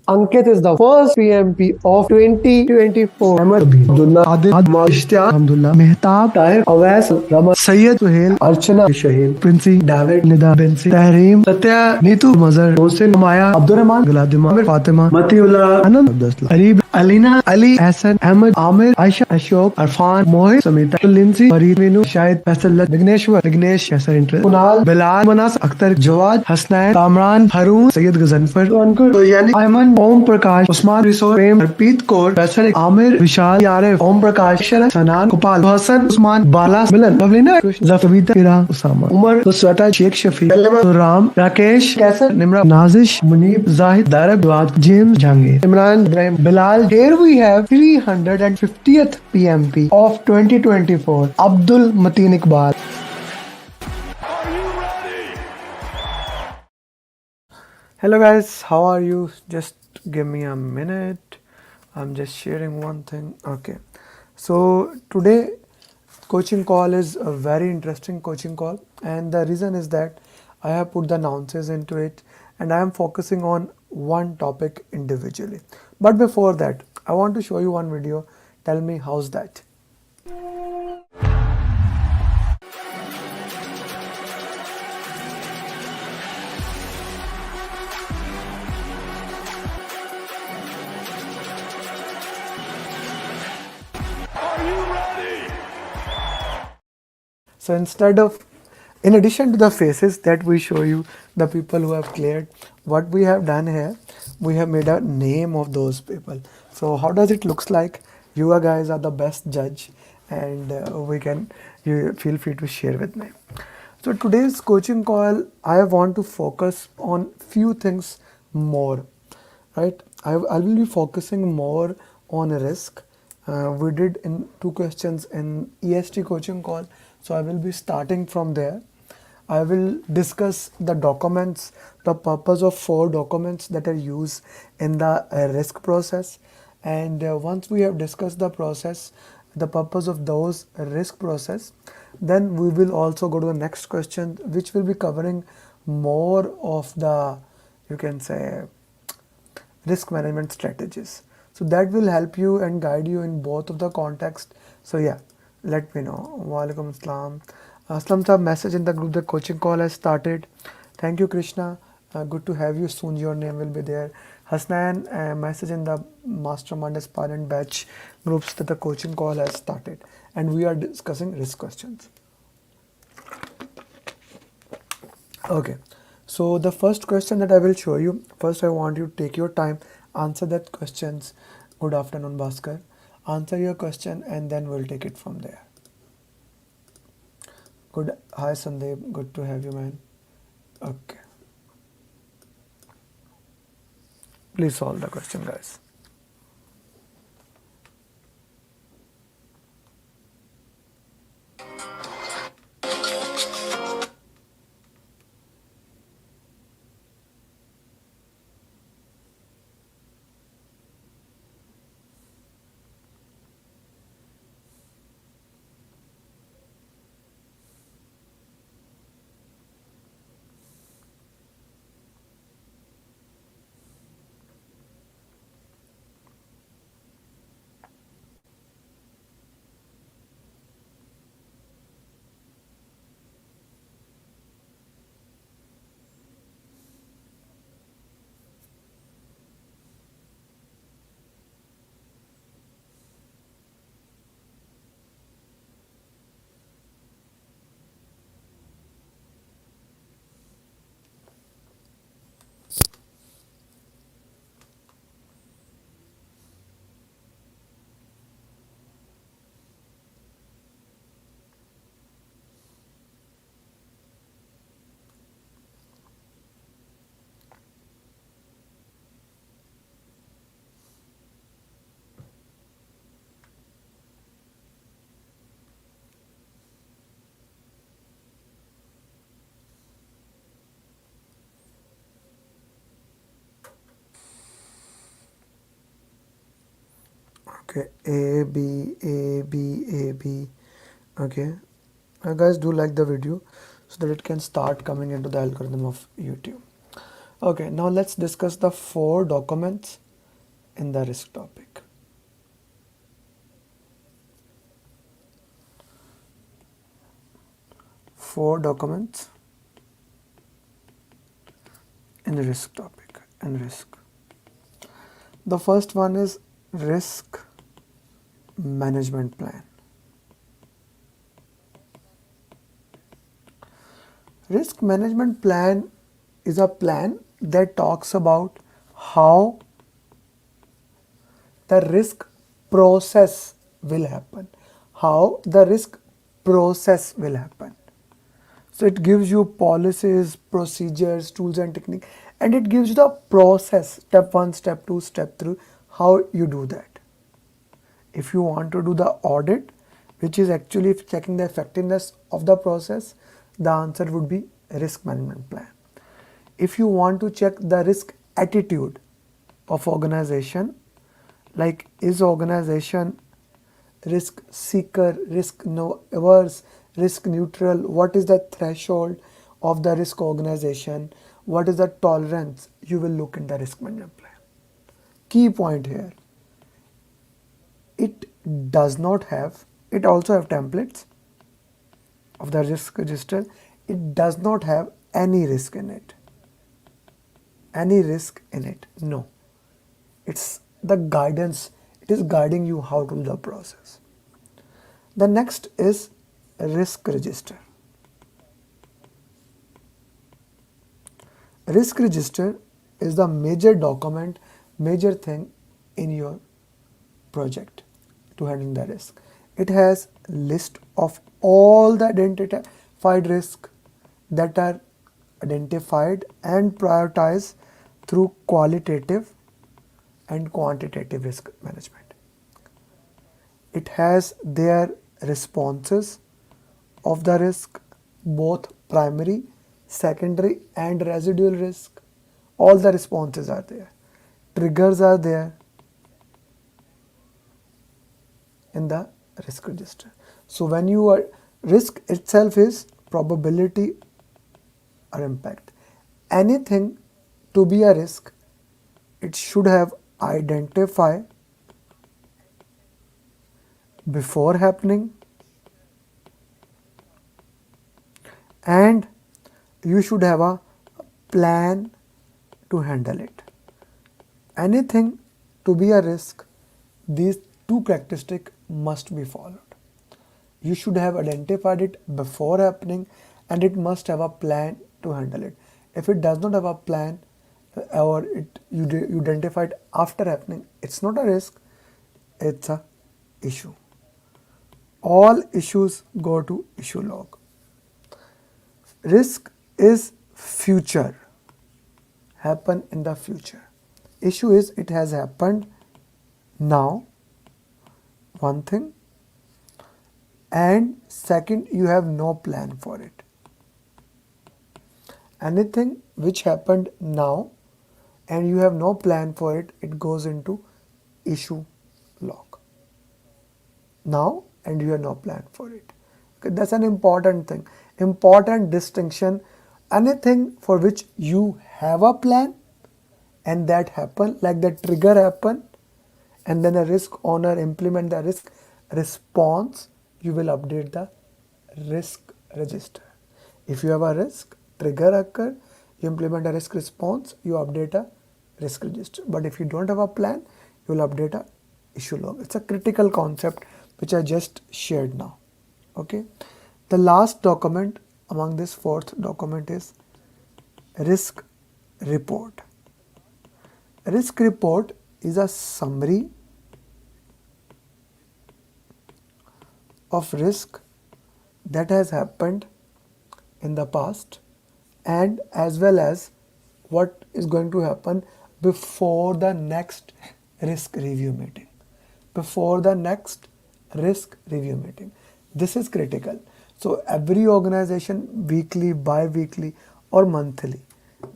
Ankit is the first PMP of 2024. Ahmed Abdullah, Adil Ahmad, Ishtiyaq Alhamdulillah, Mehtab, Tahir, Awais, Rama, Sayyid Suhail, Archana, Shaheen, Princy, David, Nida, Binsi, Tahreem, Satya, Neetu, Mazhar, Mohsin, Maya, Abdurrahman, Galadima, Amir, Fatima, Matiullah, Anand, Abdullah, Ali, Alina, Ali, Hassan, Ahmed, Amir, Aisha, Ashok, Arfan, Mohit, Samita, Lindsay, Farid, Minu, Shahid, Faisal, Vigneshwar, Vignesh, Yasser, Interest, Kunal, Bilal, Manas, Akhtar, Jawad, Hasnain, Kamran, Harun, Sayyid Ghazanfar, Ankur, Yani, Ayman, Om Prakash, Usman, Risor, Prem, Harpreet Kaur, Faisal, Amir, Vishal, Yaref, Om Prakash, Sharat, Sanan, Gopal, Hassan, Usman, Bala, Milan, Pavlina, Zafabita, Ira, Usama, Umar, Nusrata, Sheikh Shafi, Ram, Rakesh, Kaisar, Nimra, Nazish, Munib, Zahid, Darab, Duad, James, Jahangir, Imran, Ibrahim, Bilal. Here we have 350th PMP of 2024, Abdul Mateen Iqbal. Hello guys, how are you? Just give me a minute. I'm just sharing one thing. Okay, so today coaching call is a very interesting coaching call, and the reason is that I have put the nonsense into it and I am focusing on one topic individually. But before that, I want to show you one video. Tell me how's that? So in addition to the faces that we show you, the people who have cleared, what we have done here, we have made a name of those people. So how does it looks like? You guys are the best judge, and you feel free to share with me. So today's coaching call, I want to focus on few things more, right? I will be focusing more on risk. We did in 2 questions in EST coaching call, so I will be starting from there. I will discuss the documents, the purpose of 4 documents that are used in the risk process. And once we have discussed the process, the purpose of those risk process, then we will also go to the next question, which will be covering more of the, you can say, risk management strategies. So that will help you and guide you in both of the context. So yeah, let me know. Walaikum Assalam. Aslam sir, message in the group, the coaching call has started. Thank you, Krishna. Good to have you. Soon your name will be there. Hasnain, message in the mastermind aspirant batch groups that the coaching call has started, and we are discussing risk questions. Okay, so the first question that I will show you, first I want you to take your time, answer that questions. Good afternoon, Bhaskar. Answer your question and then we'll take it from there. Good. Hi Sandeep, good to have you, man. Okay, please solve the question, guys. Okay, A, B, A, B, A, B. Okay, guys, do like the video. so that it can start coming into the algorithm of YouTube. Okay, now let's discuss the 4 documents in the risk topic. Four documents in the risk topic and risk. The first one is risk management plan. Risk management plan is a plan that talks about how the risk process will happen. How the risk process will happen. So it gives you policies, procedures, tools and technique, and it gives you the process, step 1, step 2, step 3, how you do that. If you want to do the audit, which is actually checking the effectiveness of the process, the answer would be risk management plan. If you want to check the risk attitude of organization, like is organization risk seeker, risk averse, risk neutral, what is the threshold of the risk organization, what is the tolerance, you will look in the risk management plan. Key point here, it does not have, it also have templates of the risk register, it does not have any risk in it. Any risk in it, no. It's the guidance, it is guiding you how to do the process. The next is risk register. Risk register is the major document, major thing in your project to handle the risk. It has list of all the identified risks that are identified and prioritized through qualitative and quantitative risk management. It has their responses of the risk, both primary, secondary and residual risk. All the responses are there. Triggers are there in the risk register. So when you are, risk itself is probability or impact. Anything to be a risk, it should have identified before happening, and you should have a plan to handle it. Anything to be a risk, these 2 characteristics must be followed. You should have identified it before happening, and it must have a plan to handle it. If it does not have a plan, or you identified after happening, it's not a risk, it's a issue. All issues go to issue log. Risk is future, happen in the future. Issue is it has happened now, one thing, and second, you have no plan for it. Anything which happened now and you have no plan for it, it goes into issue log. Now and you have no plan for it. Okay, that's an important thing, important distinction. Anything for which you have a plan and that happen, like the trigger happen, and then a risk owner implement the risk response, you will update the risk register. If you have a risk trigger occur, you implement a risk response, you update a risk register. But if you don't have a plan, you will update a issue log. It's a critical concept which I just shared now. Okay. The last document among this 4th document is risk report. Risk report is a summary of risk that has happened in the past, and as well as what is going to happen before the next risk review meeting. Before the next risk review meeting. This is critical. So every organization, weekly, bi-weekly or monthly,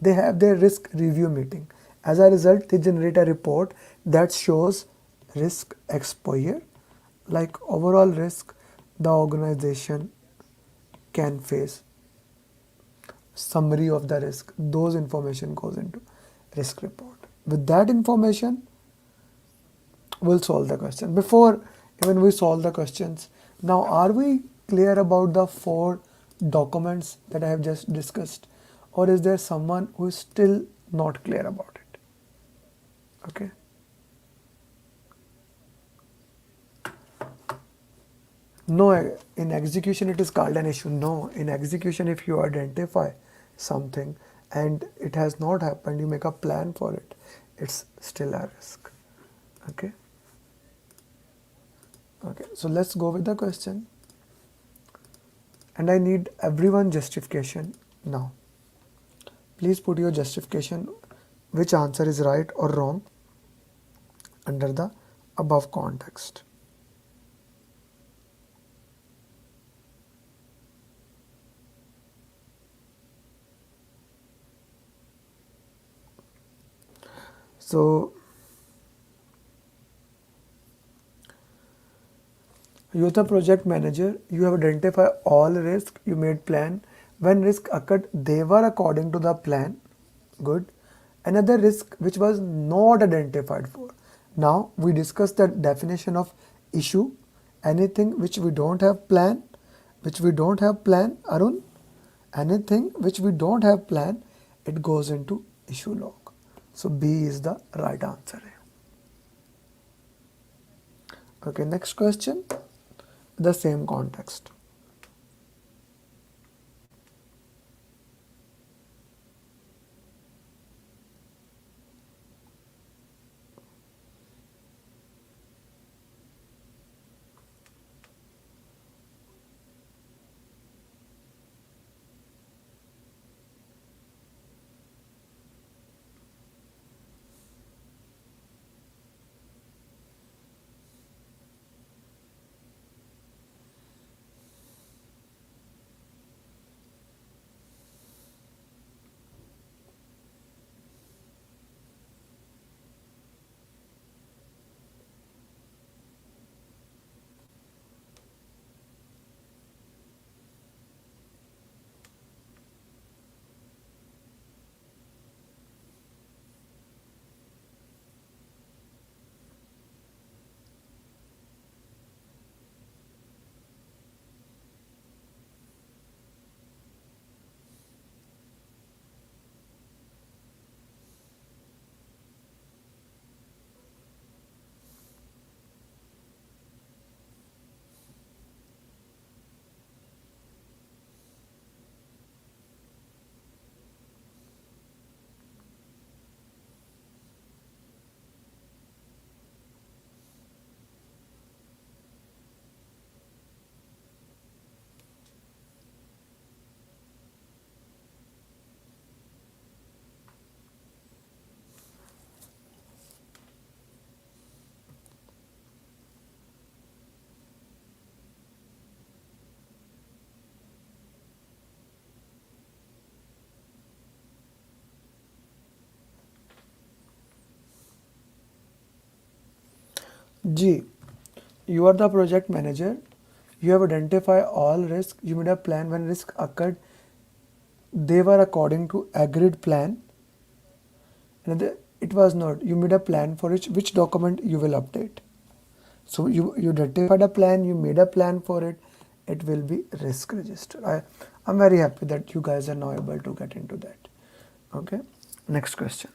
they have their risk review meeting. As a result, they generate a report that shows risk exposure, like overall risk the organization can face summary of the risk. Those information goes into risk report. With that information, we'll solve the question. Before even we solve the questions, now are we clear about the four documents that I have just discussed, or is there someone who is still not clear about it? Okay. No, in execution it is called an issue. No, in execution, if you identify something and it has not happened, you make a plan for it, it's still a risk. Okay. Okay, so let's go with the question. And I need everyone justification now. Please put your justification, which answer is right or wrong under the above context. So you're the project manager, you have identified all risk, you made plan. When risk occurred, they were according to the plan. Good. Another risk which was not identified for. Now we discuss the definition of issue. Anything which we don't have plan, Arun, anything which we don't have plan, it goes into issue log. So B is the right answer here. Okay, next question, the same context. G. You are the project manager. You have identified all risks. You made a plan when risk occurred. They were according to agreed plan. And it was not. You made a plan for which document you will update. So you identified a plan, you made a plan for it. It will be risk register. I'm very happy that you guys are now able to get into that. Okay. Next question.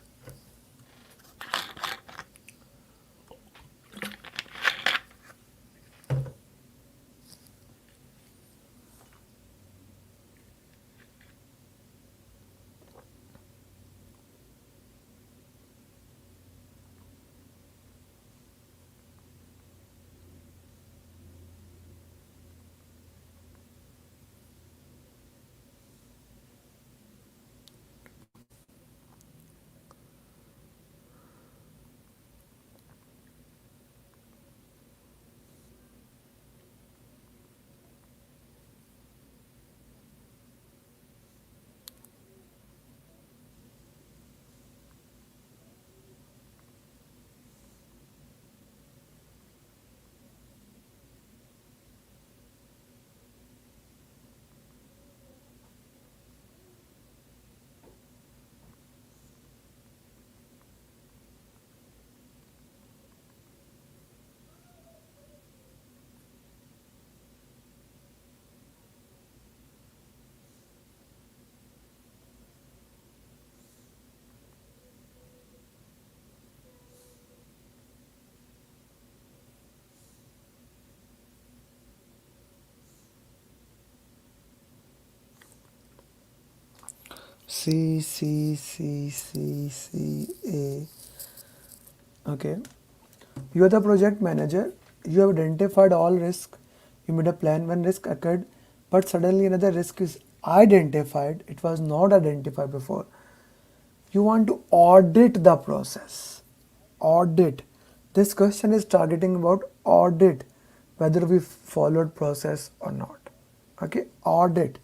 C, C, C, C, C, A. Okay. You are the project manager. You have identified all risk. You made a plan when risk occurred, but suddenly another risk is identified. It was not identified before. You want to audit the process. Audit. This question is targeting about audit, whether we followed process or not. Okay, audit.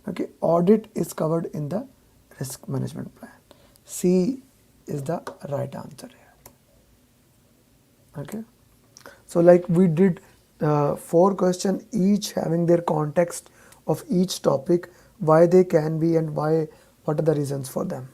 Okay, audit is covered in the risk management plan. C is the right answer here. Okay, so like we did 4 questions, each having their context of each topic, why they can be and why, what are the reasons for them.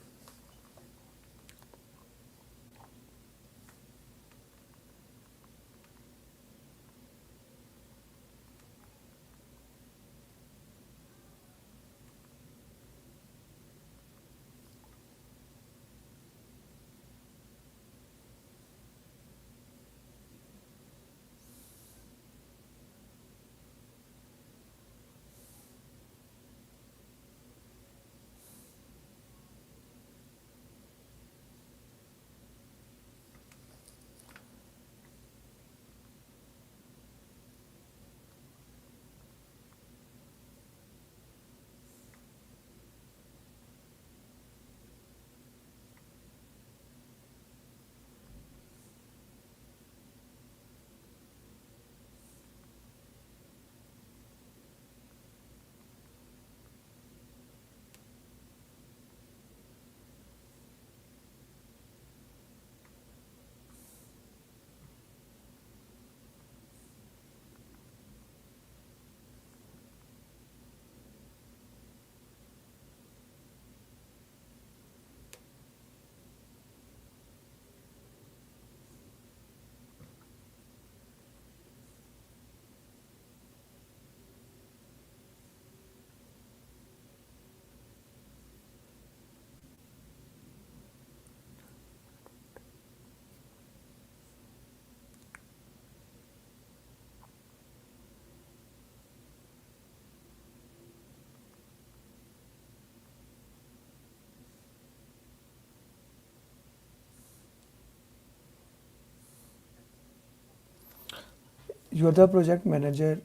You are the project manager.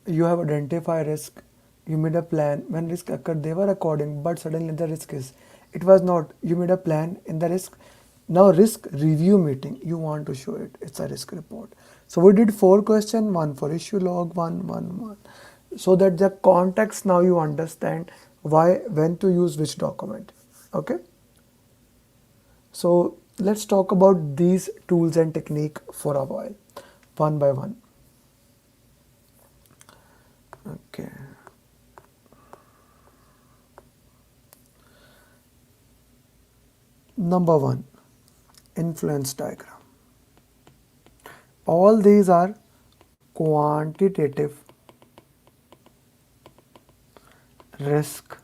You have identified risk. You made a plan. When risk occurred, they were according, but suddenly the risk is. It was not. You made a plan in the risk. Now risk review meeting. You want to show it. It's a risk report. So we did 4 questions, one for issue log, one. So that the context now you understand why, when to use which document. Okay. So let's talk about these tools and technique for a while, one by one. Okay. Number 1, influence diagram. All these are quantitative risk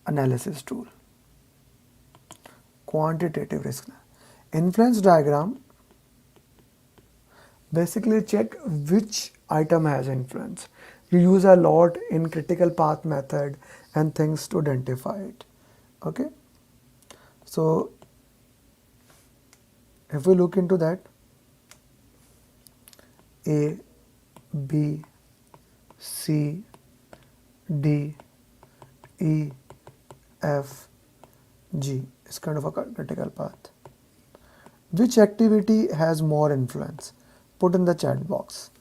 analysis tool. Quantitative risk. Influence diagram basically check which item has influence. You use a lot in critical path method and things to identify it. Okay. So if we look into that, A, B, C, D, E, F, G is kind of a critical path. Which activity has more influence? Put in the chat box.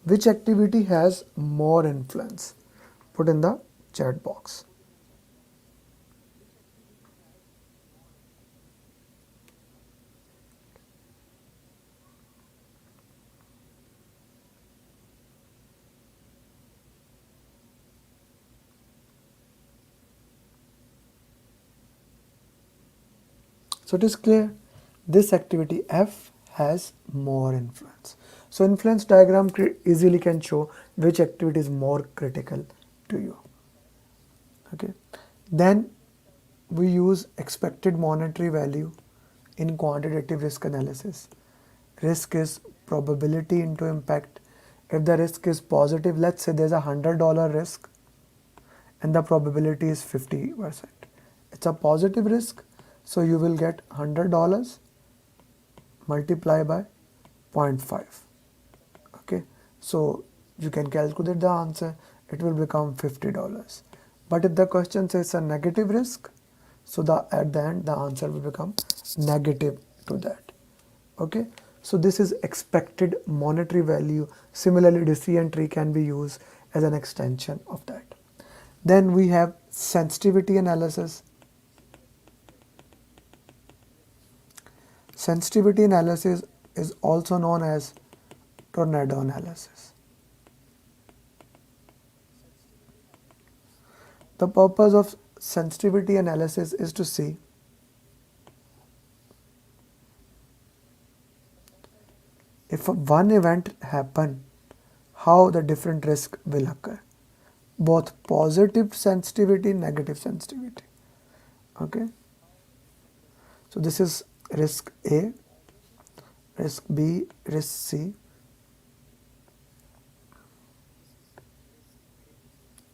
Which activity has more influence? Put in the chat box. So it is clear, this activity F has more influence. So influence diagram easily can show which activity is more critical to you. Okay. Then we use expected monetary value in quantitative risk analysis. Risk is probability into impact. If the risk is positive, let's say there's a $100 risk and the probability is 50%. It's a positive risk, so you will get $100 multiplied by 0.5. Okay, so you can calculate the answer, it will become $50. But if the question says a negative risk, so at the end the answer will become negative to that. Okay, so this is expected monetary value. Similarly, decision tree can be used as an extension of that. Then we have sensitivity analysis. Sensitivity analysis is also known as tornado analysis. The purpose of sensitivity analysis is to see if one event happen, how the different risk will occur. Both positive sensitivity, negative sensitivity. Okay. So this is risk A, risk B, risk C.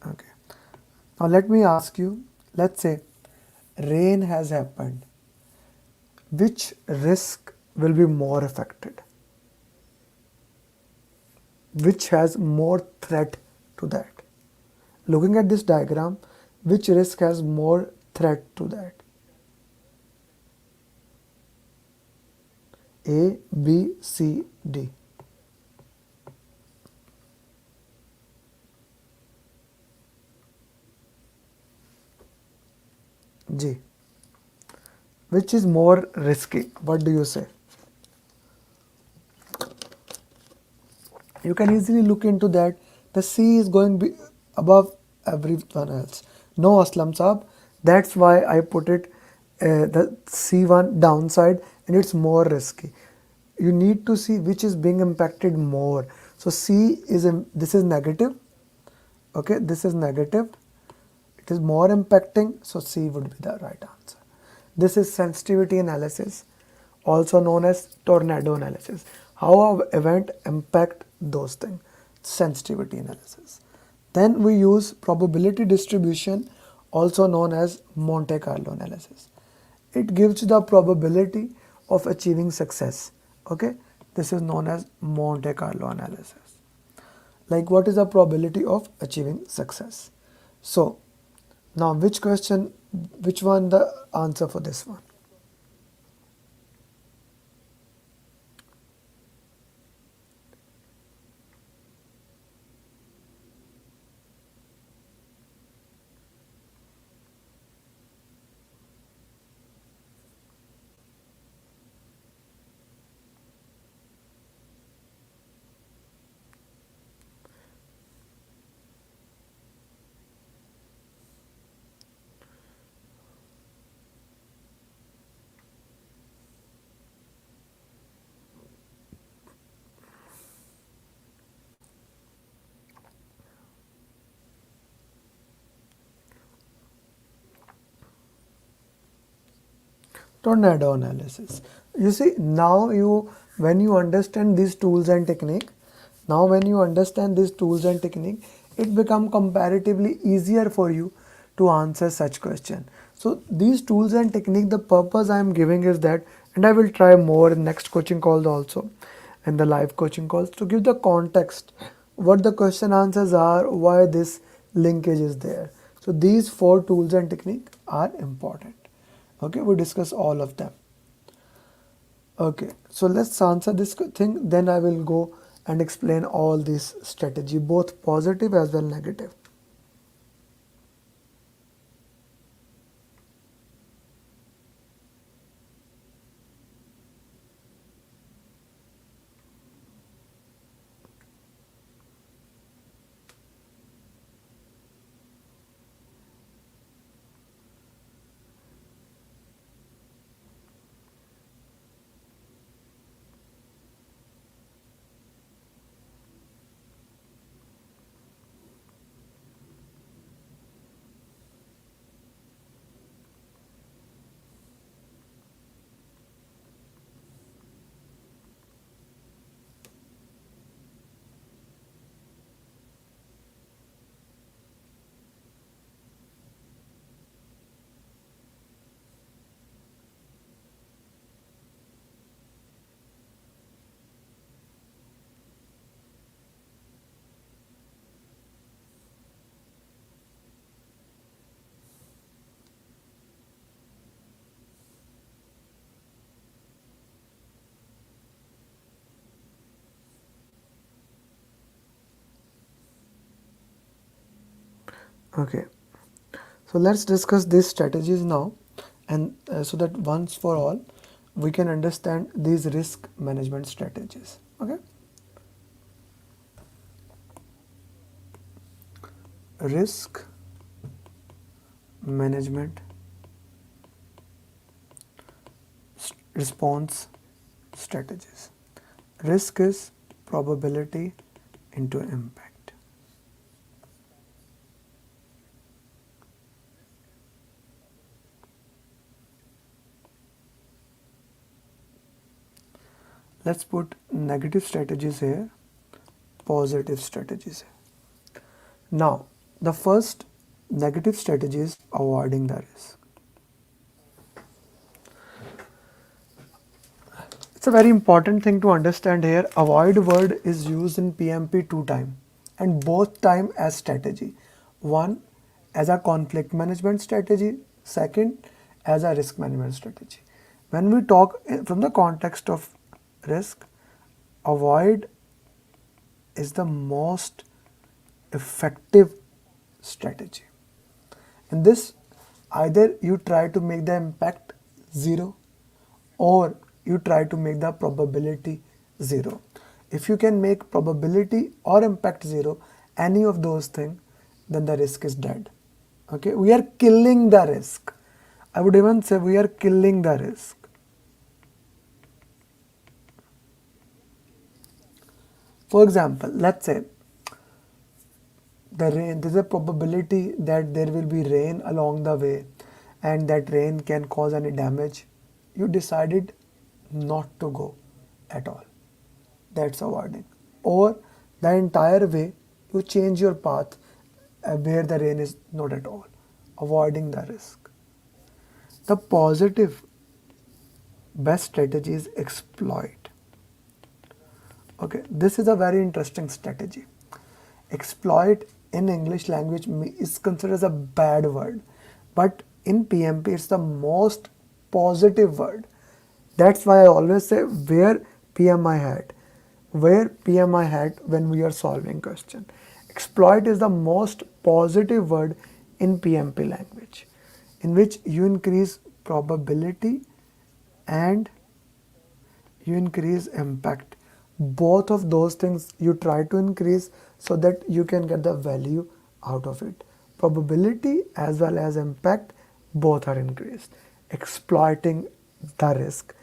Okay. Now let me ask you, let's say rain has happened. Which risk will be more affected? Which has more threat to that? Looking at this diagram, which risk has more threat to that? A, B, C, D. G. Which is more risky? What do you say? You can easily look into that. The C is going to be above everyone else. No, Aslam Saab. That's why I put it the C1 downside, and it's more risky. You need to see which is being impacted more. So C is this is negative. Okay, this is negative. It is more impacting, so C would be the right answer. This is sensitivity analysis, also known as tornado analysis. How an event impact those things, sensitivity analysis. Then we use probability distribution, also known as Monte Carlo analysis. It gives the probability of achieving success. Okay, this is known as Monte Carlo analysis. Like, what is the probability of achieving success? So now which one the answer for this one? Tornado analysis. You see, now when you understand these tools and technique, it become comparatively easier for you to answer such question. So these tools and technique, the purpose I am giving is that, and I will try more in next coaching calls also, and the live coaching calls, to give the context, what the question answers are, why this linkage is there. So these four tools and technique are important. Okay, we discuss all of them. Okay, so let's answer this thing, then I will go and explain all this strategy, both positive as well negative. Okay, so let's discuss these strategies now, and so that once for all we can understand these risk management strategies. Okay, risk management response strategies. Risk is probability into impact. Let's put negative strategies here, positive strategies here. Now, the first negative strategy is avoiding the risk. It's a very important thing to understand here. Avoid word is used in PMP two times, and both time as strategy. One as a conflict management strategy, second as a risk management strategy. When we talk from the context of risk, avoid is the most effective strategy. In this, either you try to make the impact zero or you try to make the probability zero. If you can make probability or impact zero, any of those things, then the risk is dead. Okay, we are killing the risk. I would even say we are killing the risk. For example, let's say there's a probability that there will be rain along the way and that rain can cause any damage. You decided not to go at all. That's avoiding. Or the entire way you change your path where the rain is not at all. Avoiding the risk. The positive best strategy is exploit. Okay, this is a very interesting strategy. Exploit in English language is considered as a bad word, but in PMP it's the most positive word. That's why I always say wear PMI hat. Wear PMI hat when we are solving question. Exploit is the most positive word in PMP language, in which you increase probability and you increase impact. Both of those things you try to increase so that you can get the value out of it. Probability as well as impact, both are increased. Exploiting the risk.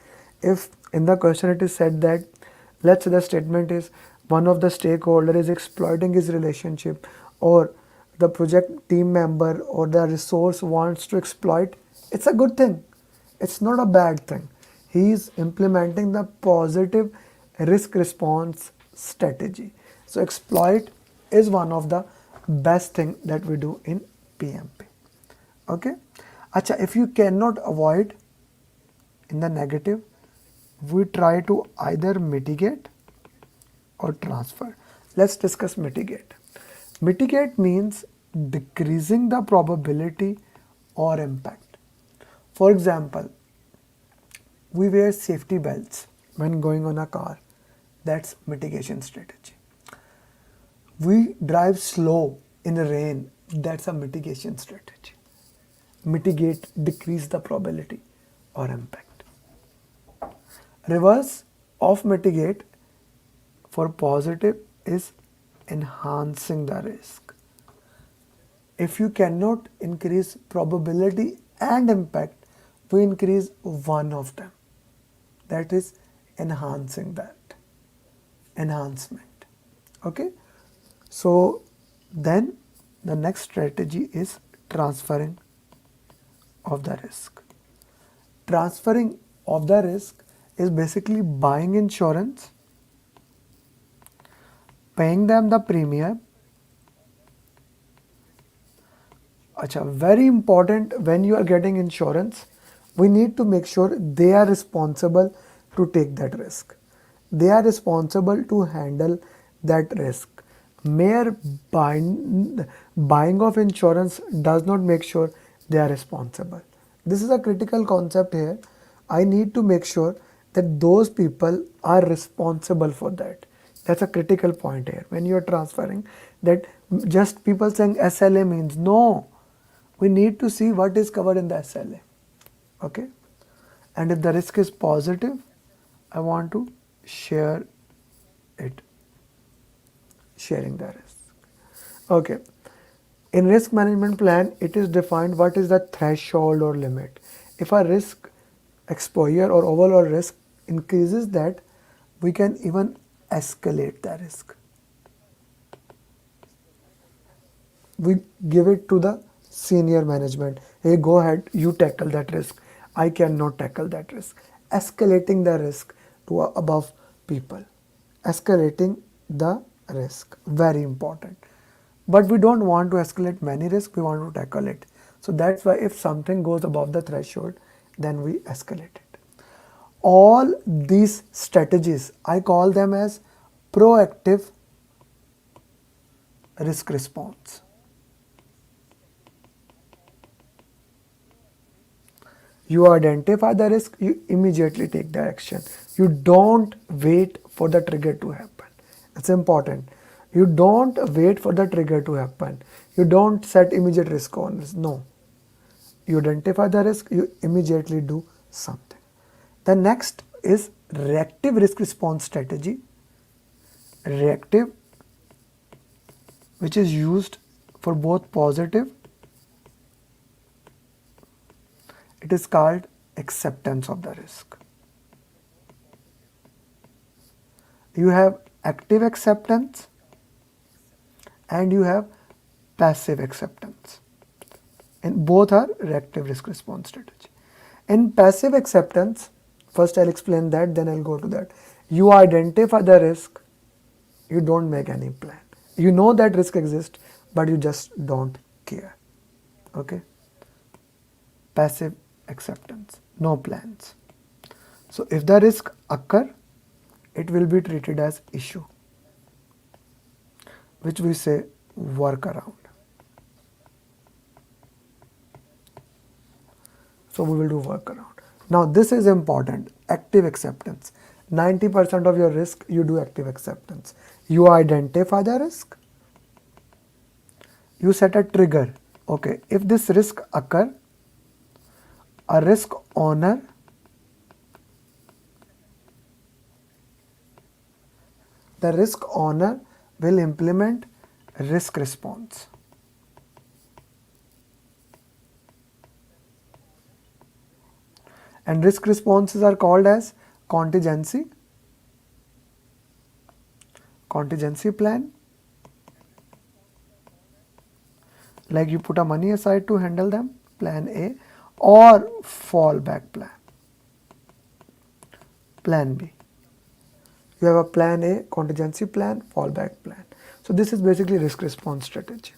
If in the question it is said that, let's say the statement is one of the stakeholder is exploiting his relationship, or the project team member or the resource wants to exploit, it's a good thing. It's not a bad thing. He is implementing the positive risk response strategy. So exploit is one of the best thing that we do in PMP. Okay. Acha, if you cannot avoid in the negative, we try to either mitigate or transfer. Let's discuss mitigate. Mitigate means decreasing the probability or impact. For example, we wear safety belts when going on a car. That's mitigation strategy. We drive slow in the rain. That's a mitigation strategy. Mitigate, decrease the probability or impact. Reverse of mitigate for positive is enhancing the risk. If you cannot increase probability and impact, we increase one of them. That is enhancing that. Enhancement. Okay. So then the next strategy is transferring of the risk. Transferring of the risk is basically buying insurance, paying them the premium. Acha, very important, when you are getting insurance, we need to make sure they are responsible to take that risk. They are responsible to handle that risk. Mere buying of insurance does not make sure they are responsible. This is a critical concept here. I need to make sure that those people are responsible for that. That's a critical point here when you're transferring, that just people saying SLA means no. We need to see what is covered in the SLA. Okay, and if the risk is positive, I want to share it, sharing the risk. Okay, in risk management plan, it is defined what is the threshold or limit. If a risk exposure or overall risk increases that, we can even escalate the risk. We give it to the senior management. Hey, go ahead, you tackle that risk. I cannot tackle that risk. Escalating the risk to above people. Escalating the risk, very important. But we don't want to escalate many risks, we want to tackle it. So that's why if something goes above the threshold, then we escalate it. All these strategies, I call them as proactive risk response. You identify the risk, you immediately take the action. You don't wait for the trigger to happen. It's important. You don't wait for the trigger to happen. You don't set immediate risk on risk. No. You identify the risk, you immediately do something. The next is reactive risk response strategy. Reactive, which is used for both positive, it is called acceptance of the risk. You have active acceptance and you have passive acceptance. And both are reactive risk response strategy. In passive acceptance, first I'll explain that, then I'll go to that. You identify the risk, you don't make any plan. You know that risk exists, but you just don't care. Okay? Passive acceptance, no plans. So if the risk occur, it will be treated as issue, which we say workaround. So we will do workaround. Now this is important, active acceptance. 90% of your risk, you do active acceptance. You identify the risk, you set a trigger. Okay, if this risk occur, a risk owner will implement risk response. And risk responses are called as contingency plan. Like you put a money aside to handle them, plan A, or fallback plan, plan B. You have a plan A, contingency plan, fallback plan. So this is basically risk response strategy.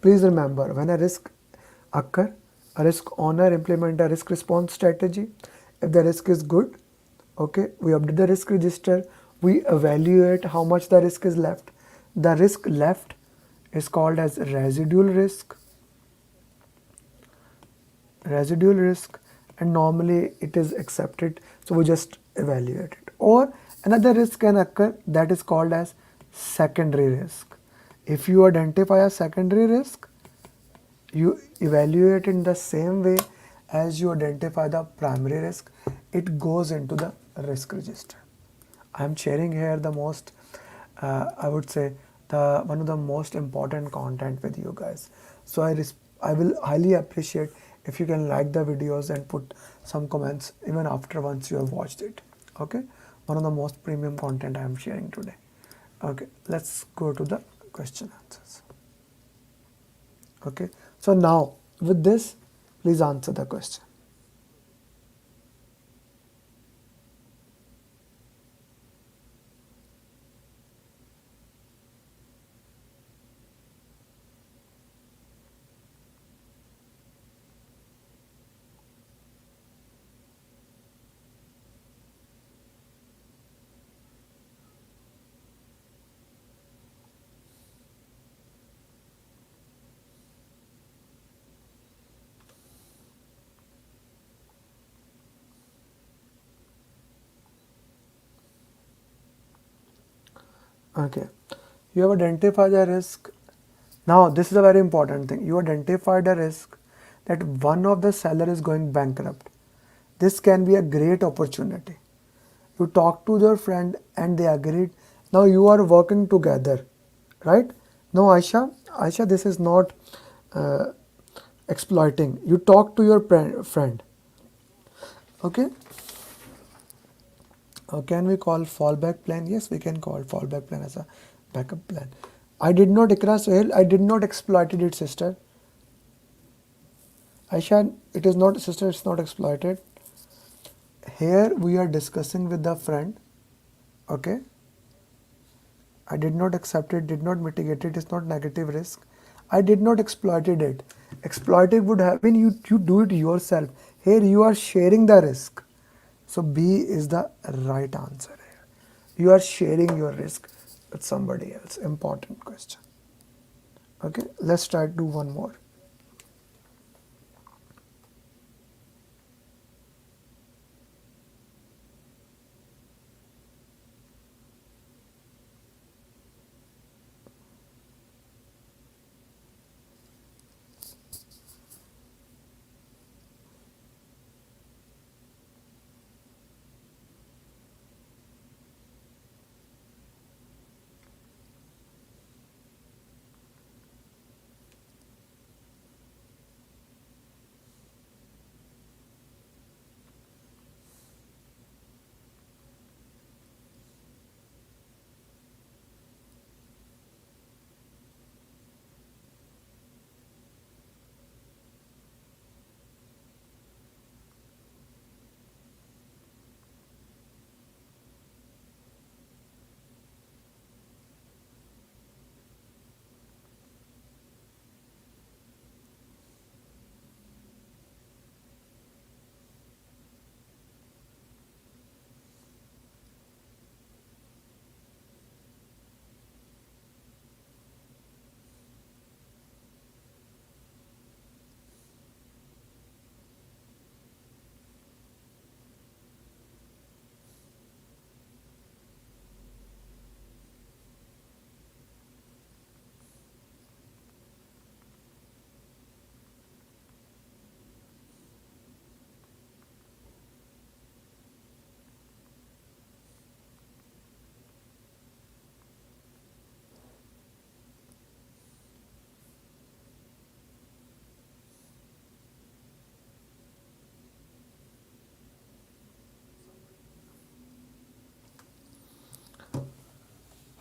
Please remember, when a risk occur, a risk owner implement a risk response strategy. If the risk is good, okay, we update the risk register, we evaluate how much the risk is left. The risk left is called as residual risk, and normally it is accepted, so we just evaluate it. Or another risk can occur, that is called as secondary risk. If you identify a secondary risk, you evaluate in the same way as you identify the primary risk. It goes into the risk register. I am sharing here the most, I would say, the one of the most important content with you guys. So I will highly appreciate if you can like the videos and put some comments even after once you have watched it. Okay, one of the most premium content I am sharing today. Okay, let's go to the question answers. Okay, so now with this, please answer the question. Okay. You have identified a risk. Now, this is a very important thing. You identified a risk that one of the seller is going bankrupt. This can be a great opportunity. You talk to your friend and they agreed. Now you are working together, right? No, Aisha, this is not uh, exploiting. You talk to your friend. Okay. Can we call fallback plan? Yes, we can call fallback plan as a backup plan. I did not Ikra Sohail, I did not exploited it, sister. Aisha, it is not, sister, it's not exploited. Here we are discussing with the friend. Okay. I did not accept it, did not mitigate it, it's not negative risk. I did not exploited it. Exploited would have been you do it yourself. Here you are sharing the risk. So B is the right answer here. You are sharing your risk with somebody else. Important question. Okay, let's try to do one more.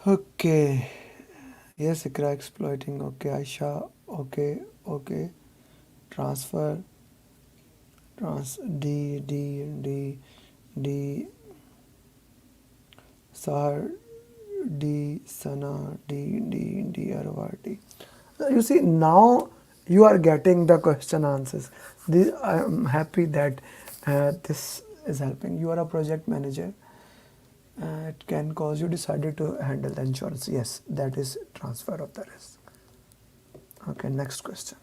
Okay. Yes, Ikra exploiting. Okay, Aisha. Okay, okay. Transfer. D. Sahar. D. Sana. D. Arwati. You see, now you are getting the question answers. I am happy that this is helping. You are a project manager. It can cause you decided to handle the insurance. Yes, that is transfer of the risk. Okay, next question.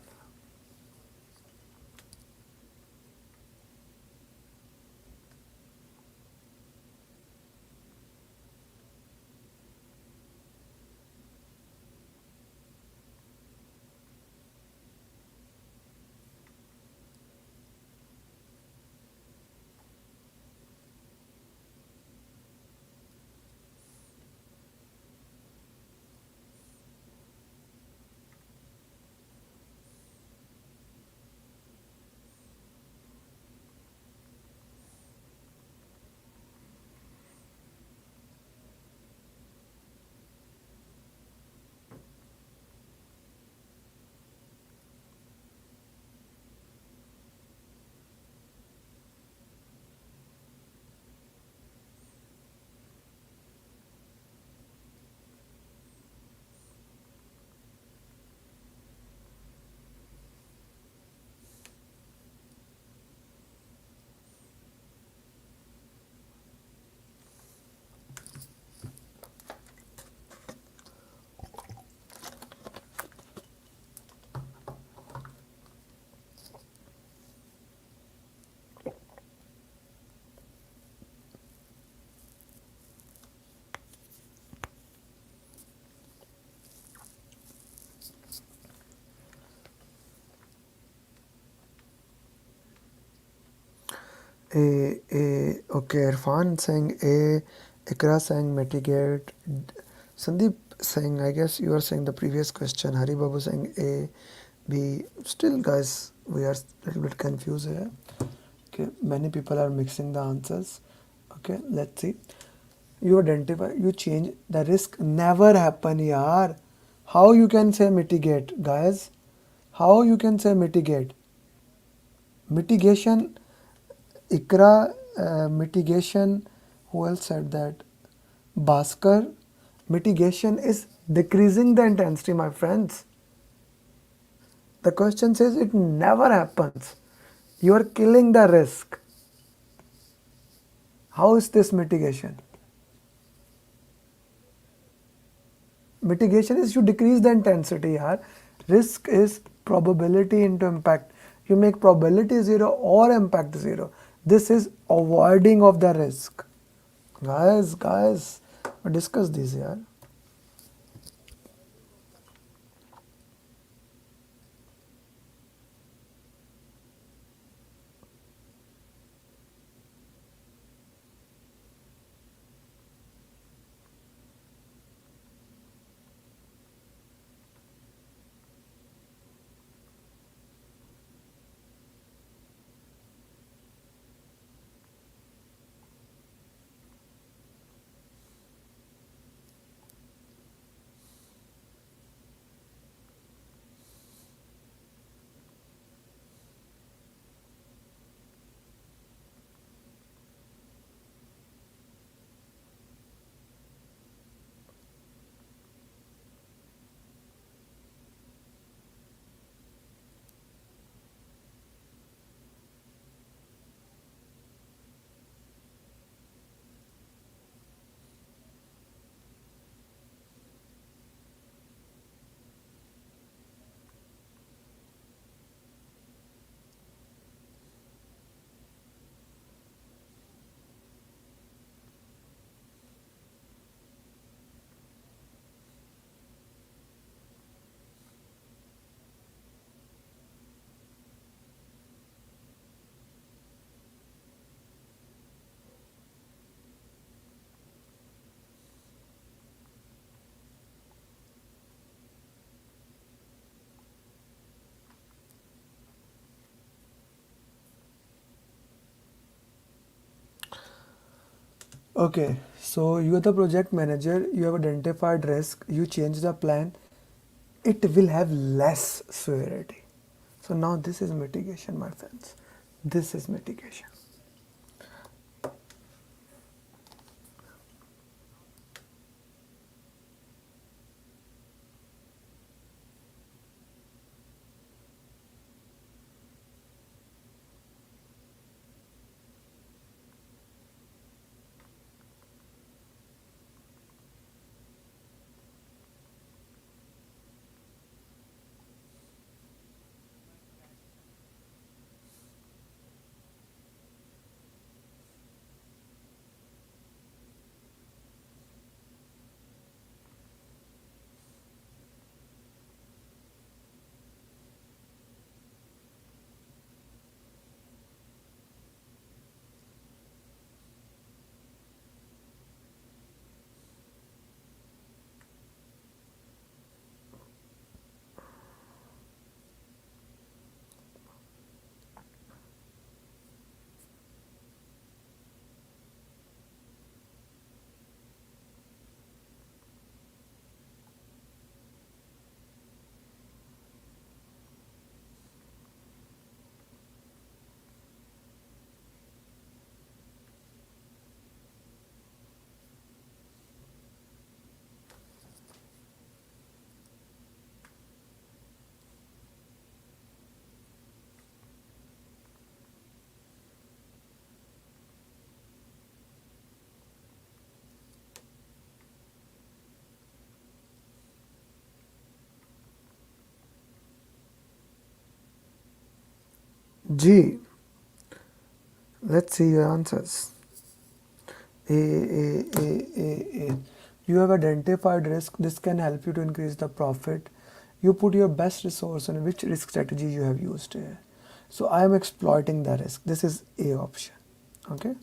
Okay, Irfan saying A, Ikra saying mitigate, Sandeep saying, I guess you are saying the previous question, Hari Babu saying A, B. Still, guys, we are a little bit confused here. Okay, many people are mixing the answers. Okay, let's see. You identify, you change the risk. Never happen, yaar. How you can say mitigate, guys? How you can say mitigate? Mitigation, Ikra, mitigation. Who else said that? Bhaskar, mitigation is decreasing the intensity, my friends. The question says it never happens. You are killing the risk. How is this mitigation? Mitigation is you decrease the intensity. Yaar. Risk is probability into impact. You make probability zero or impact zero. This is avoiding of the risk. Guys, discuss this here. Okay, so you are the project manager, you have identified risk, you change the plan, it will have less severity. So now this is mitigation, my friends. This is mitigation. G, let's see your answers. A. You have identified risk. This can help you to increase the profit. You put your best resource on which risk strategy you have used here. So I am exploiting the risk. This is A option. Okay.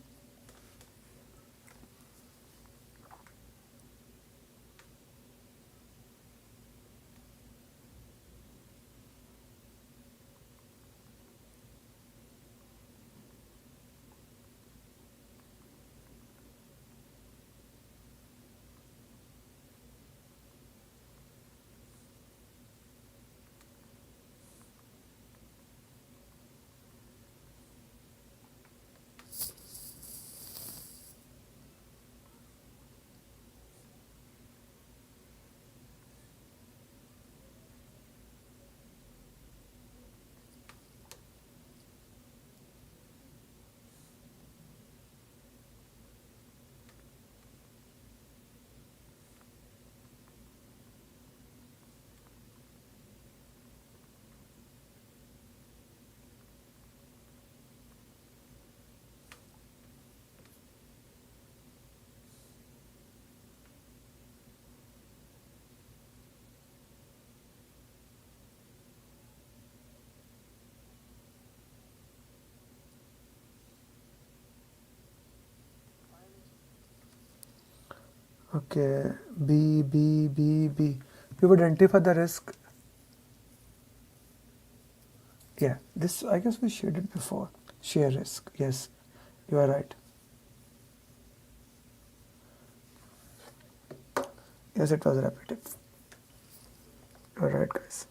Okay, B. You identify the risk. Yeah, this I guess we shared it before. Share risk. Yes, you are right. Yes, it was repetitive. You are right, guys.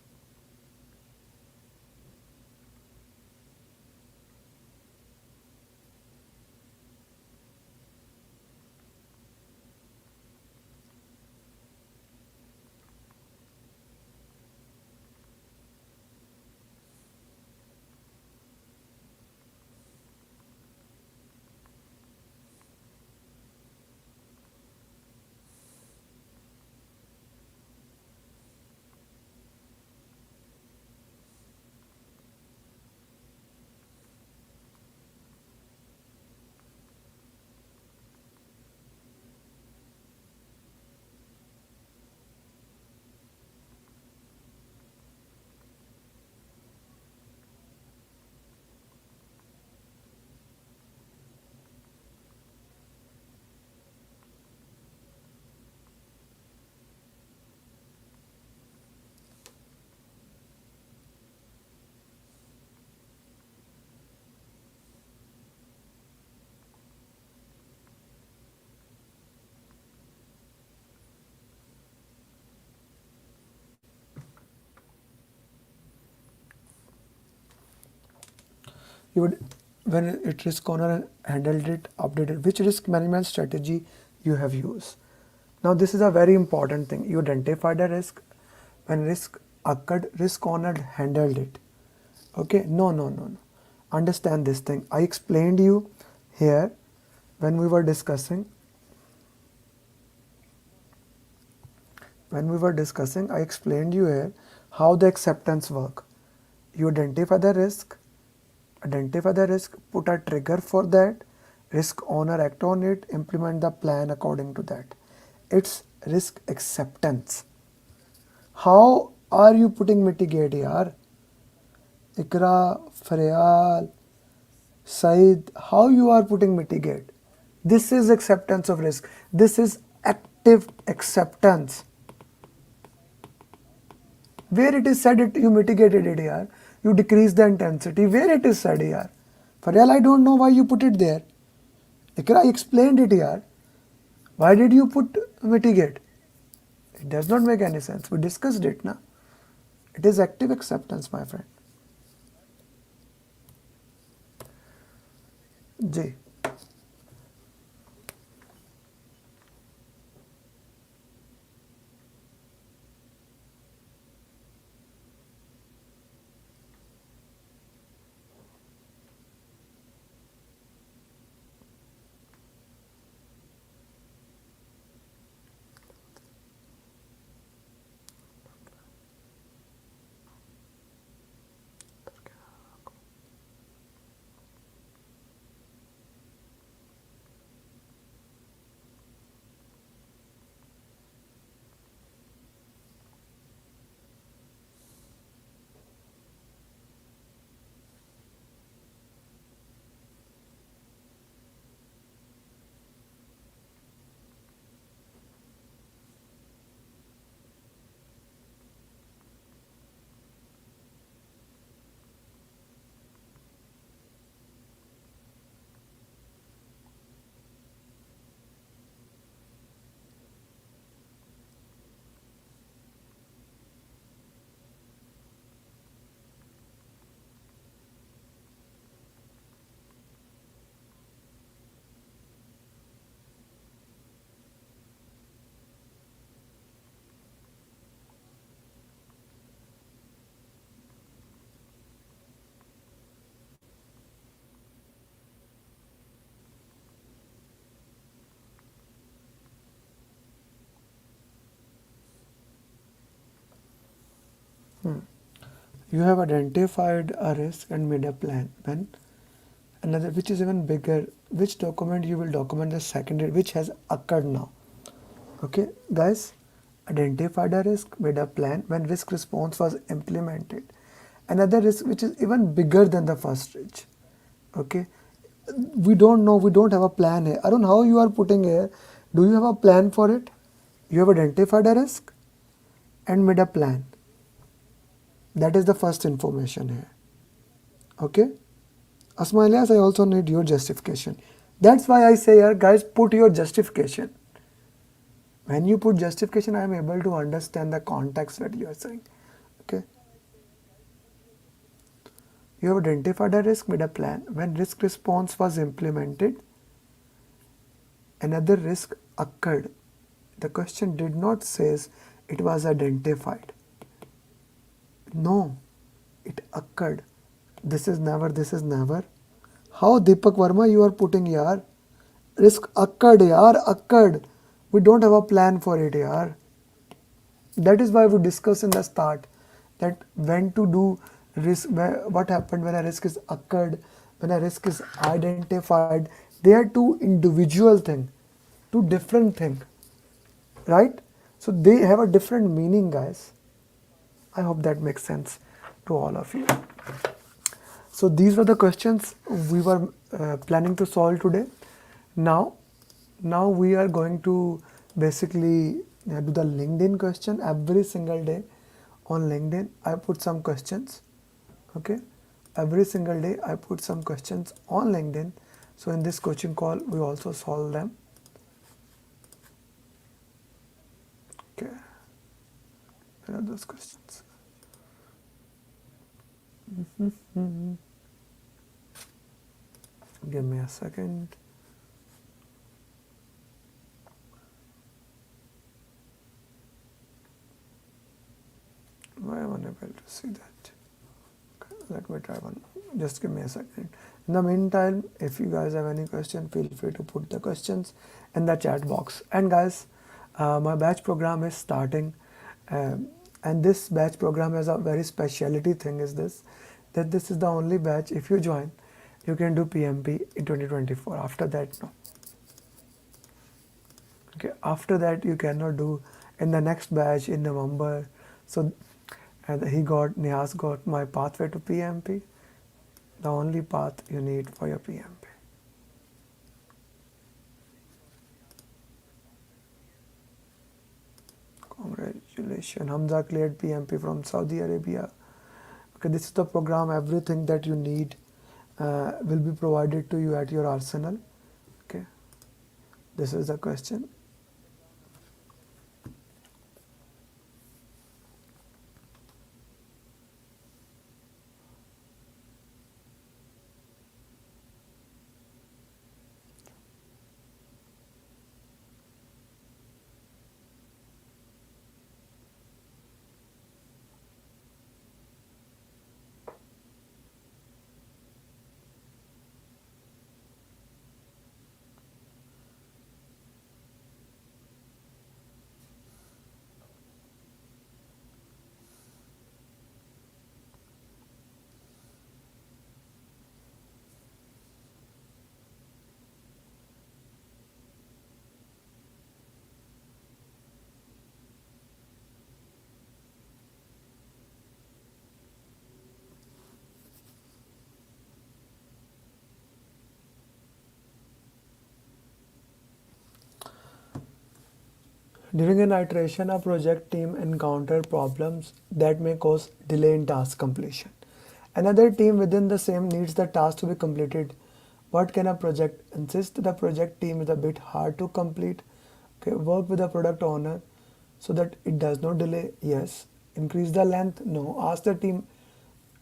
You would, when it risk owner handled it, updated, which risk management strategy you have used. Now this is a very important thing. You identified a risk. When risk occurred, risk owner handled it. Okay, no. Understand this thing. I explained you here when we were discussing. When we were discussing, I explained you here how the acceptance work. You identify the risk, put a trigger for that, risk owner act on it, implement the plan according to that. It's risk acceptance. How are you putting mitigate yaar? Ikra, Faryal, Said, how you are putting mitigate? This is acceptance of risk. This is active acceptance. Where it is said it, you mitigated it here. You decrease the intensity. Where it is said here. Faryal, I don't know why you put it there. Ikra, I explained it here. Why did you put mitigate? It does not make any sense. We discussed it now. It is active acceptance, my friend. J. Hmm. You have identified a risk and made a plan. When another, which is even bigger, which document you will document the secondary, which has occurred now. Okay, guys, identified a risk, made a plan when risk response was implemented. Another risk which is even bigger than the first risk. Okay, we don't know, we don't have a plan here. I don't know how you are putting here. Do you have a plan for it? You have identified a risk and made a plan. That is the first information here. Okay, Asma I also need your justification. That's why I say here, guys, put your justification. When you put justification, I am able to understand the context that you are saying. Okay, you have identified a risk, made a plan. When risk response was implemented, another risk occurred. The question did not say it was identified. No, it occurred. This is never, this is never. How Deepak Verma you are putting yaar? Risk occurred yaar, occurred. We don't have a plan for it yaar. That is why we discussed in the start that when to do risk, what happened when a risk is occurred, when a risk is identified. They are two individual thing, two different thing, right? So they have a different meaning, guys. I hope that makes sense to all of you. So these were the questions we were planning to solve today. Now, now we are going to basically do the LinkedIn question every single day. On LinkedIn, I put some questions. Okay, every single day I put some questions on LinkedIn. So in this coaching call, we also solve them. Okay, where are those questions? Give me a second. Why am I unable to see that? Okay, let me try one. Just give me a second. In the meantime, if you guys have any question, feel free to put the questions in the chat box. And guys, my batch program is starting, and this batch program has a very specialty thing is this, that this is the only batch if you join, you can do PMP in 2024. After that, no. Okay, after that you cannot do in the next batch in November. So Nihas got my pathway to PMP, the only path you need for your PMP. Congratulations, Hamza cleared PMP from Saudi Arabia. Okay, this is the program. Everything that you need will be provided to you at your arsenal. Okay, this is the question. During an iteration, a project team encounter problems that may cause delay in task completion. Another team within the same needs the task to be completed. What can a project insist? The project team is a bit hard to complete. Okay, work with the product owner so that it does not delay. Yes. Increase the length. No. Ask the team.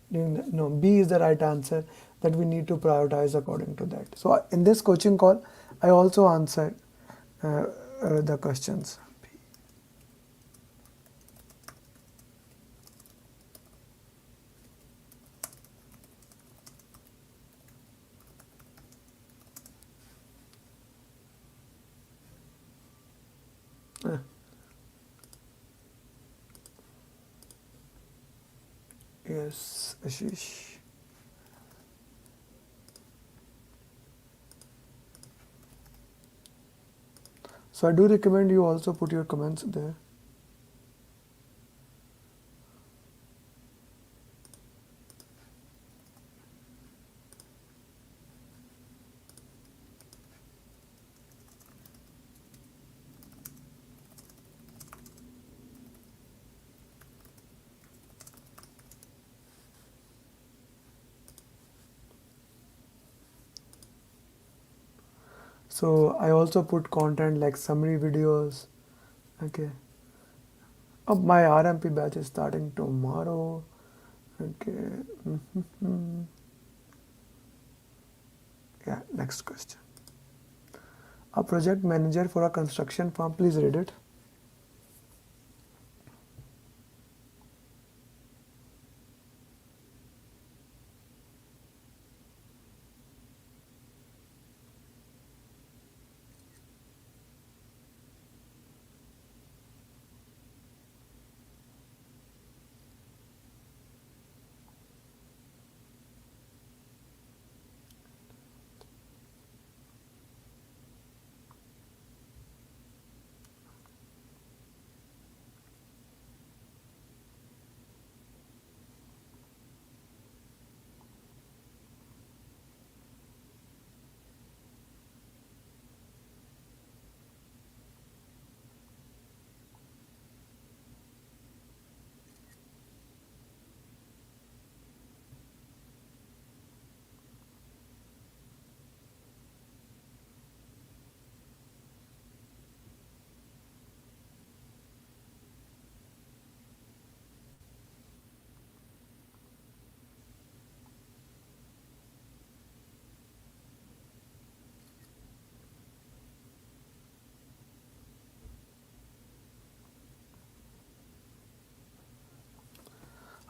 No. B is the right answer, that we need to prioritize according to that. So in this coaching call, I also answered the questions. Yes, Ashish. So I do recommend you also put your comments there. So I also put content like summary videos. Okay. My RMP batch is starting tomorrow. Okay. Mhm. Yeah, next question. A project manager for a construction firm, please read it.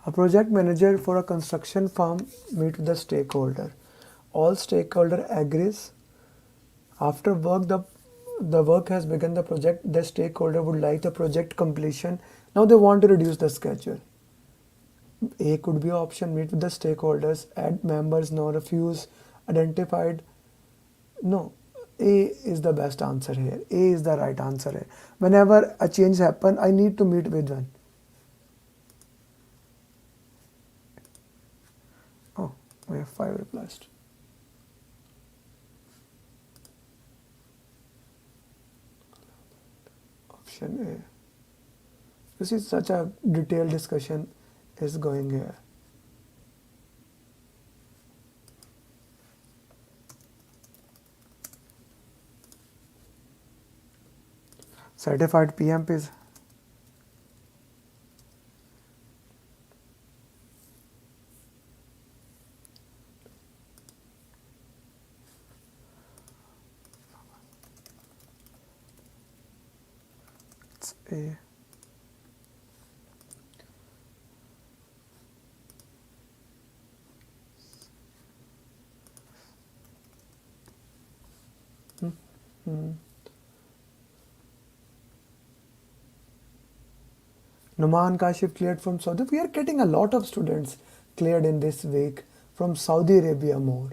A project manager for a construction firm meet with the stakeholder. All stakeholder agrees. After work, the work has begun. The project, the stakeholder would like the project completion. Now they want to reduce the schedule. A could be option: meet with the stakeholders, add members, no, refuse, identified. No, A is the best answer here. A is the right answer here. Whenever a change happen, I need to meet with one. Oh, we have 5 replies. Option A. This is such a detailed discussion is going here. Certified PMPs. It's A. Hmm. Numan Kashif cleared from Saudi. We are getting a lot of students cleared in this week from Saudi Arabia more.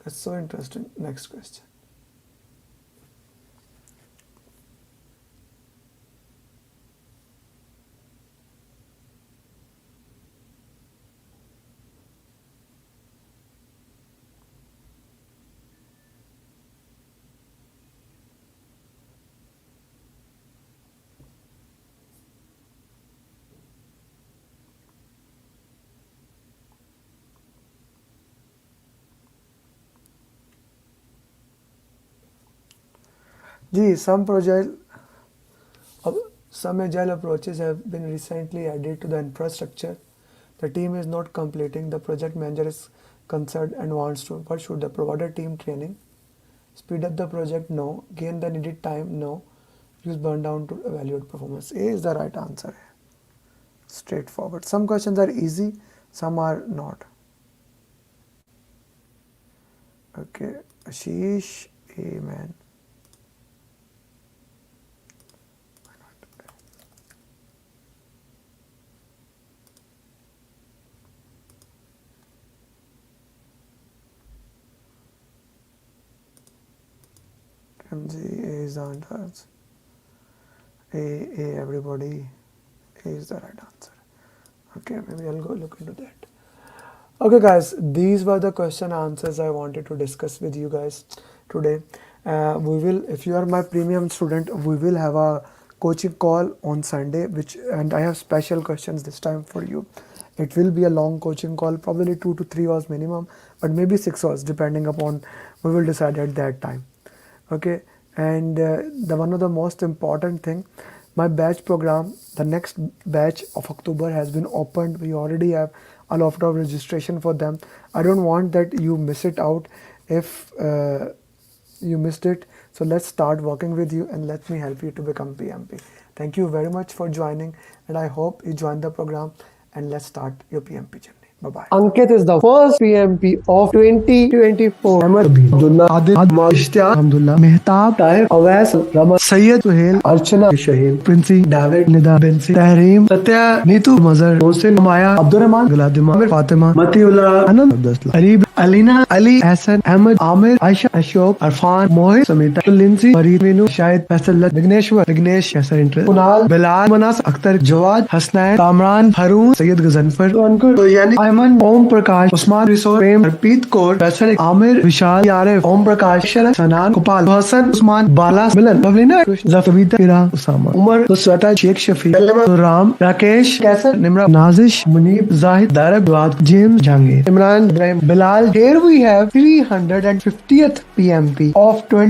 That's so interesting. Next question. Gee, uh, some agile approaches have been recently added to the infrastructure. The team is not completing. The project manager is concerned and wants to. What should the provider team training? Speed up the project? No. Gain the needed time? No. Use burn down to evaluate performance. A is the right answer. Straightforward. Some questions are easy, some are not. Okay, Ashish, amen. MG, A is the answer. A, everybody. A is the right answer. Okay, maybe I'll go look into that. Okay, guys, these were the question answers I wanted to discuss with you guys today. We will, if you are my premium student, we will have a coaching call on Sunday, and I have special questions this time for you. It will be a long coaching call, probably 2 to 3 hours minimum, but maybe 6 hours, depending upon, we will decide at that time. Okay, and the one of the most important thing, my batch program, the next batch of October has been opened. We already have a lot of registration for them. I don't want that you miss it out if you missed it. So let's start working with you and let me help you to become PMP. Thank you very much for joining, and I hope you join the program, and let's start your PMP journey. Bye-bye. Ankit is the first PMP of 2024. Ahmed Abdullah, Adil Ahmad, Ishtiyaq Alhamdulillah, Mehtab, Tahir, Awais, Rama, Sayyid Suhail, Archana, Shahil, Princy, David, Nida, Binsi, Tahreem, Satya, Neetu, Mazhar, Mohsin, Maya, Abdurrahman, Guladima, Amir, Fatima, Matiullah, Anand, Abdullah, Ali, Alina, Ali, Hassan, Ahmed, Amir, Aisha, Ashok, Arfan, Mohit, Samita, Lindsay, Farid, Minu, Shahid, Faisallah, Vigneshwar, Vignesh, Yasser, Interest, Kunal, Bilal, Manas, Akhtar, Jawad, Hasnain, Kamran, Haroon, Sayyid Ghazanfar, Ankur, Yani, Ayman, Om Prakash, Usman, Risor, Prem, Harpreet Kaur, Faisal, Amir, Vishal, Yaref, Om Prakash, Sharat, Sanan, Gopal, Hassan, Usman, Bala, Milan, Pavlina, Zafabita, Ira, Usama, Umar, Sweta, Sheikh Shafi, Ram, Rakesh, Kaisar, Nimra, Nazish, Munib, Zahid, Darab, Duad, James, Jahangir, Imran, Ibrahim, Bilal. Here we have 350th PMP of 20